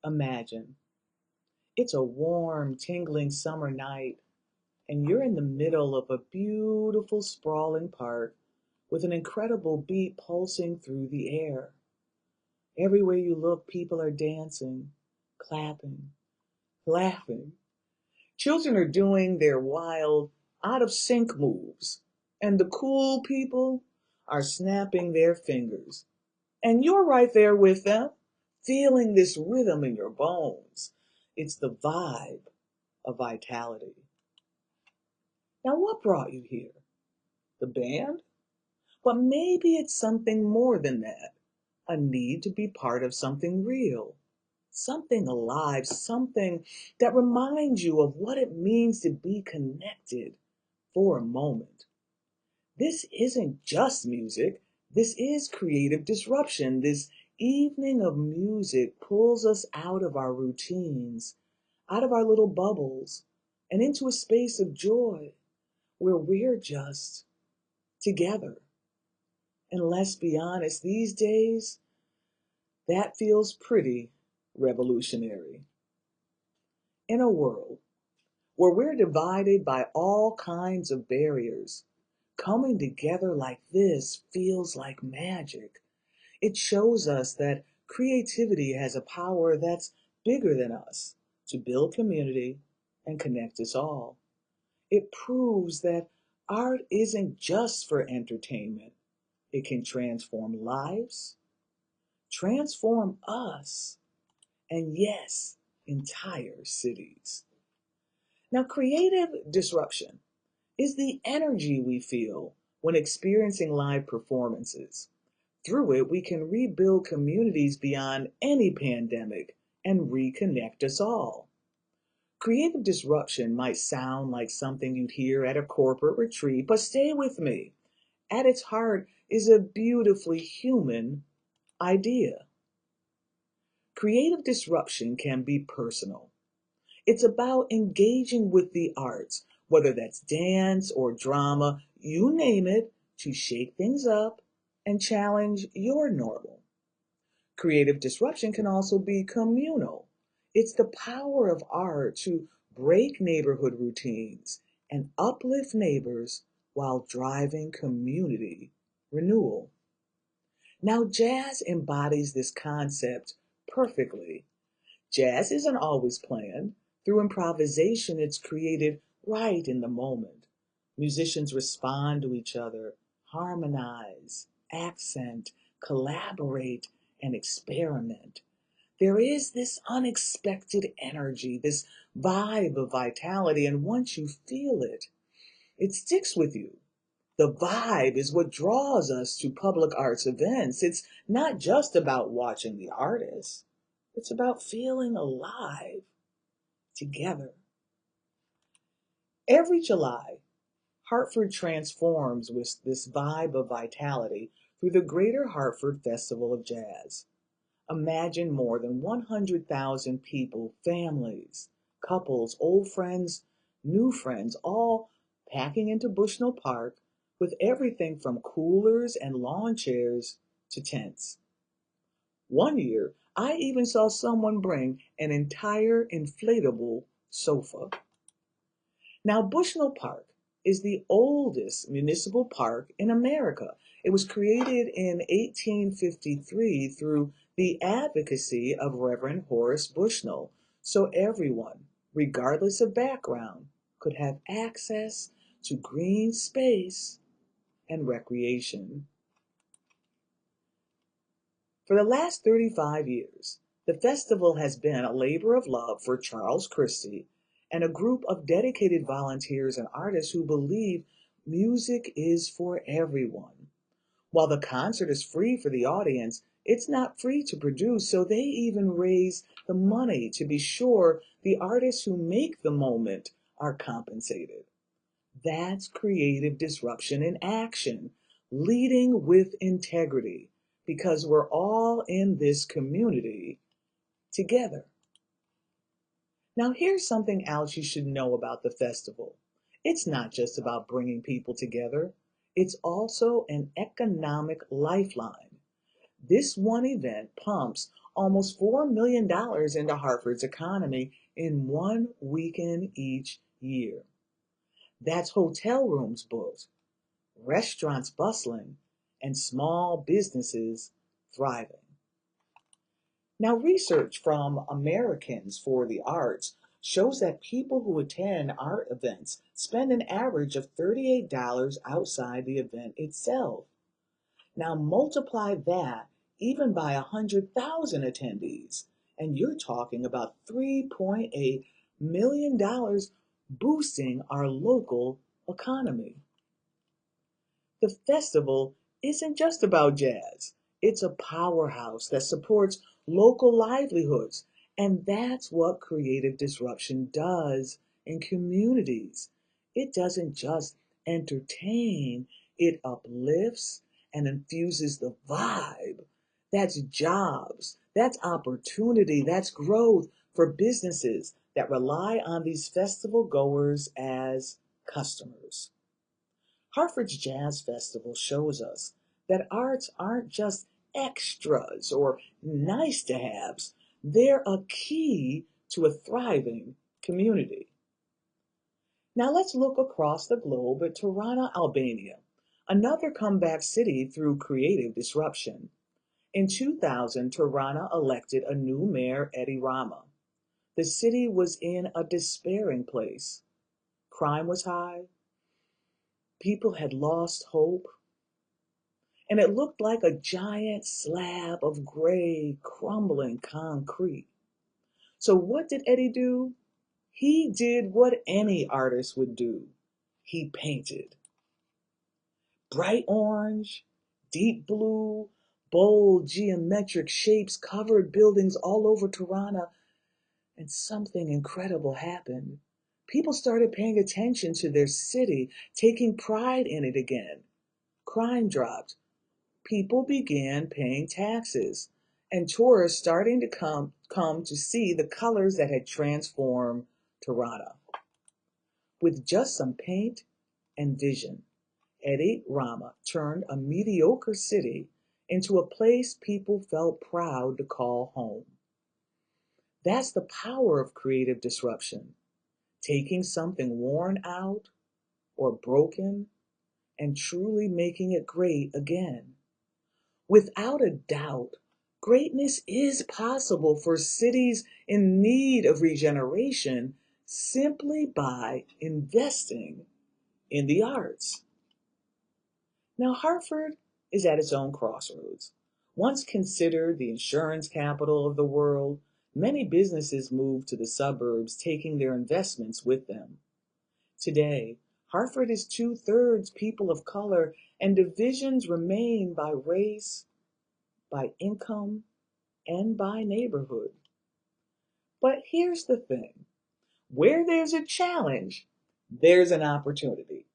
Imagine it's a warm, tingling summer night, and you're in the middle of a beautiful, sprawling park with an incredible beat pulsing through the air. Everywhere you look, people are dancing, clapping, laughing. Children are doing their wild, out of sync moves, and the cool people are snapping their fingers. And you're right there with them, feeling this rhythm in your bones. It's the vibe of vitality. Now, what brought you here? The band? But maybe it's something more than that. A need to be part of something real, something alive, something that reminds you of what it means to be connected for a moment. This isn't just music, this is creative disruption. This evening of music pulls us out of our routines, out of our little bubbles, and into a space of joy where we're just together. And let's be honest, these days, that feels pretty revolutionary. In a world where we're divided by all kinds of barriers, coming together like this feels like magic. It shows us that creativity has a power that's bigger than us to build community and connect us all. It proves that art isn't just for entertainment, it can transform lives, transform us, and yes, entire cities. Now, creative disruption is the energy we feel when experiencing live performances. Through it, we can rebuild communities beyond any pandemic and reconnect us all. Creative disruption might sound like something you'd hear at a corporate retreat, but stay with me. At its heart is a beautifully human idea. Creative disruption can be personal. It's about engaging with the arts, whether that's dance or drama, you name it, to shake things up and challenge your normal. Creative disruption can also be communal. It's the power of art to break neighborhood routines and uplift neighbors while driving community renewal. Now, jazz embodies this concept perfectly. Jazz isn't always planned. Through improvisation, it's created right in the moment. Musicians respond to each other, harmonize, accent, collaborate, and experiment. There is this unexpected energy, this vibe of vitality, and once you feel it, it sticks with you. The vibe is what draws us to public arts events. It's not just about watching the artists, it's about feeling alive together. Every July, Hartford transforms with this vibe of vitality through the Greater Hartford Festival of Jazz. Imagine more than 100,000 people, families, couples, old friends, new friends, all packing into Bushnell Park with everything from coolers and lawn chairs to tents. One year, I even saw someone bring an entire inflatable sofa. Now, Bushnell Park is the oldest municipal park in America. It was created in 1853 through the advocacy of Reverend Horace Bushnell, so everyone, regardless of background, could have access to green space and recreation. For the last 35 years, the festival has been a labor of love for Charles Christie and a group of dedicated volunteers and artists who believe music is for everyone. While the concert is free for the audience, it's not free to produce, so they even raise the money to be sure the artists who make the moment are compensated. That's creative disruption in action, leading with integrity, because we're all in this community together. Now, here's something else you should know about the festival. It's not just about bringing people together, it's also an economic lifeline. This one event pumps almost $4 million into Hartford's economy in one weekend each year. That's hotel rooms booked, restaurants bustling, and small businesses thriving. Now, research from Americans for the Arts shows that people who attend art events spend an average of $38 outside the event itself. Now, multiply that even by 100,000 attendees, and you're talking about $3.8 million boosting our local economy. The festival isn't just about jazz, it's a powerhouse that supports local livelihoods. And that's what creative disruption does in communities. It doesn't just entertain, it uplifts and infuses the vibe. That's jobs, that's opportunity, that's growth for businesses that rely on these festival goers as customers. Hartford's Jazz Festival shows us that arts aren't just extras or nice to haves, they're a key to a thriving community. Now let's look across the globe at Tirana, Albania, another comeback city through creative disruption. In 2000, Tirana elected a new mayor, Edi Rama. The city was in a despairing place. Crime was high, people had lost hope, and it looked like a giant slab of gray, crumbling concrete. So, what did Eddie do? He did what any artist would do, he painted. Bright orange, deep blue, bold geometric shapes covered buildings all over Tirana, and something incredible happened. People started paying attention to their city, taking pride in it again. Crime dropped, people began paying taxes, and tourists starting to come to see the colors that had transformed Tirana. With just some paint and vision, Edi Rama turned a mediocre city into a place people felt proud to call home. That's the power of creative disruption, taking something worn out or broken and truly making it great again. Without a doubt, greatness is possible for cities in need of regeneration simply by investing in the arts. Now, Hartford is at its own crossroads. Once considered the insurance capital of the world, many businesses moved to the suburbs, taking their investments with them. Today, Hartford is two-thirds people of color, and divisions remain by race, by income, and by neighborhood. But here's the thing, where there's a challenge, there's an opportunity.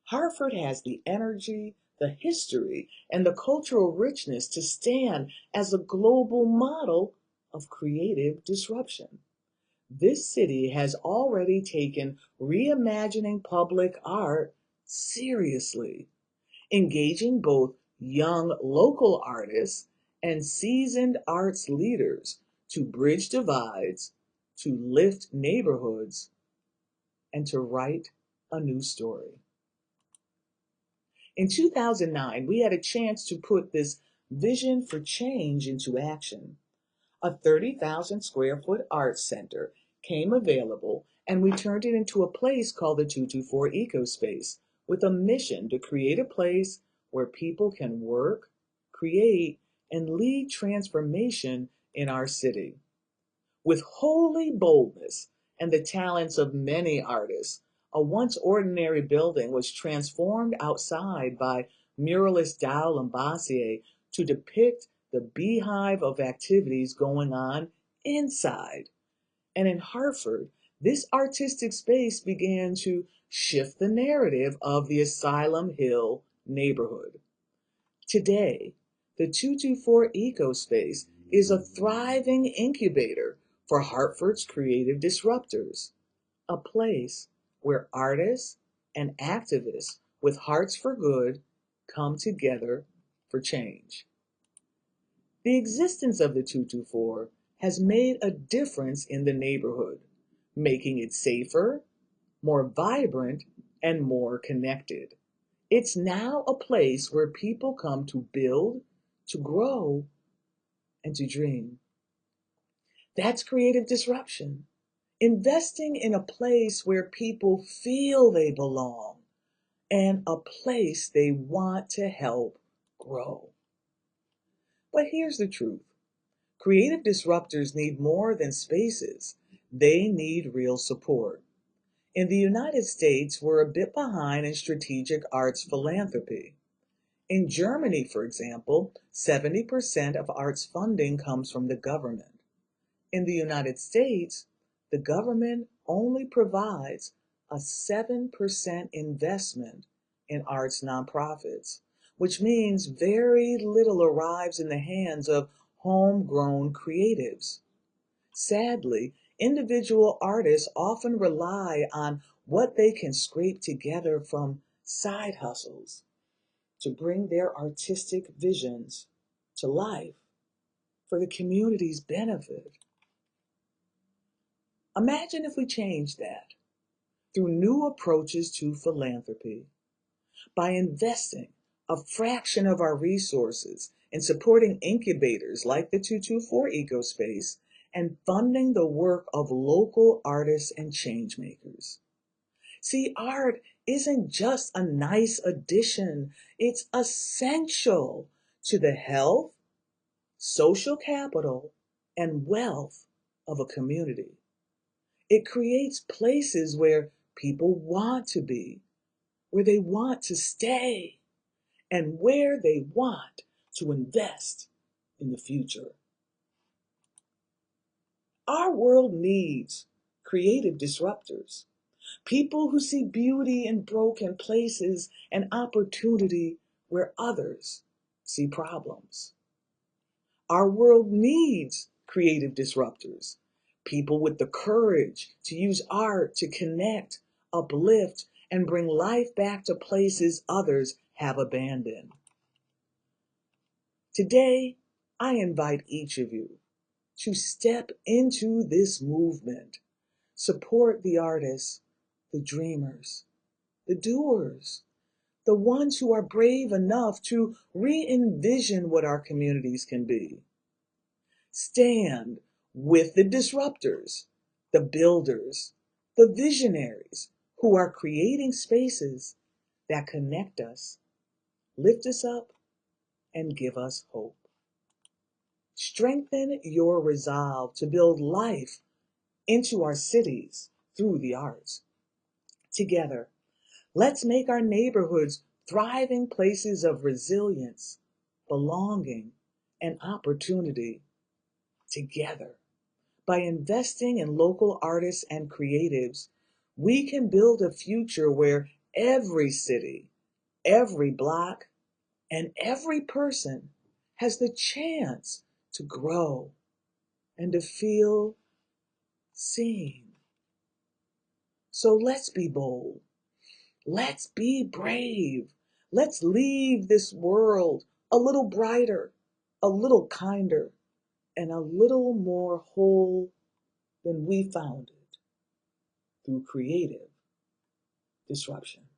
Hartford has the energy, the history, and the cultural richness to stand as a global model of creative disruption. This city has already taken reimagining public art seriously, engaging both young local artists and seasoned arts leaders to bridge divides, to lift neighborhoods, and to write a new story. In 2009, we had a chance to put this vision for change into action. A 30,000 square foot arts center came available, and we turned it into a place called the 224 EcoSpace, with a mission to create a place where people can work, create, and lead transformation in our city. With holy boldness and the talents of many artists, a once ordinary building was transformed outside by muralist Dao Lambassier to depict the beehive of activities going on inside. And in Hartford, this artistic space began to shift the narrative of the Asylum Hill neighborhood. Today, the 224 EcoSpace is a thriving incubator for Hartford's creative disruptors, a place where artists and activists with hearts for good come together for change. The existence of the 224 has made a difference in the neighborhood, making it safer, more vibrant, and more connected. It's now a place where people come to build, to grow, and to dream. That's creative disruption. Investing in a place where people feel they belong and a place they want to help grow. But here's the truth. Creative disruptors need more than spaces. They need real support. In the United States, we're a bit behind in strategic arts philanthropy. In Germany, for example, 70% of arts funding comes from the government. In the United States, the government only provides a 7% investment in arts nonprofits, which means very little arrives in the hands of homegrown creatives. Sadly, individual artists often rely on what they can scrape together from side hustles to bring their artistic visions to life for the community's benefit. Imagine if we changed that through new approaches to philanthropy by investing a fraction of our resources in supporting incubators like the 224 EcoSpace and funding the work of local artists and changemakers. See, art isn't just a nice addition, it's essential to the health, social capital, and wealth of a community. It creates places where people want to be, where they want to stay, and where they want to invest in the future. Our world needs creative disruptors, people who see beauty in broken places and opportunity where others see problems. Our world needs creative disruptors, people with the courage to use art to connect, uplift, and bring life back to places others have abandoned. Today, I invite each of you to step into this movement. Support the artists, the dreamers, the doers, the ones who are brave enough to re-envision what our communities can be. Stand with the disruptors, the builders, the visionaries who are creating spaces that connect us, lift us up, and give us hope. Strengthen your resolve to build life into our cities through the arts. Together, let's make our neighborhoods thriving places of resilience, belonging, and opportunity. Together, by investing in local artists and creatives, we can build a future where every city, every block, and every person has the chance to grow and to feel seen. So let's be bold. Let's be brave. Let's leave this world a little brighter, a little kinder, and a little more whole than we found it through creative disruption.